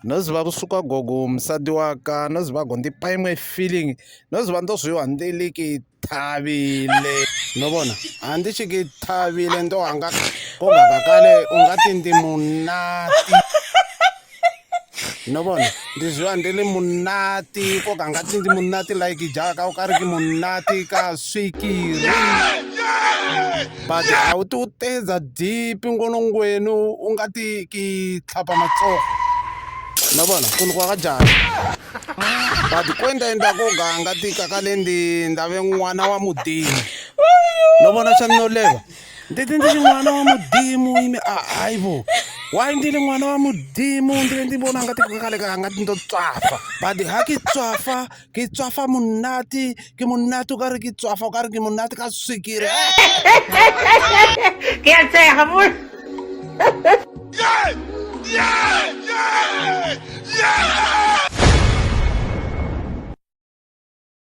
noziva kusuka gogo msadi waka noziva gondipa imwe feeling noziva ndozviwa ndiliki thavile novona handichiki thavile ndo hanga koga kakale ungati ndi munati novona ndizviwa ndili munati koga ngati ndi munati like jaka ukariki munati ka swikiri but hauti utedza deep ngonongwenu ungati ki tlhapa matsoko nabona kunhu kwakajani but kuendaenda koga ngati kakale ndave n'wana wa mudimu novona xa ninoleva nditi ndixi n'wana wa mudimu ime hayivo wayi ndili n'wana wa mudimu ndile ndi vona ngati kakale ka ngati ndo tswafa but ha ki tswafa munati ki munati u ka ri ki tswafa u ka ri ki munati ka swikiri Can't say, amor. Yeah! Yeah! Yeah!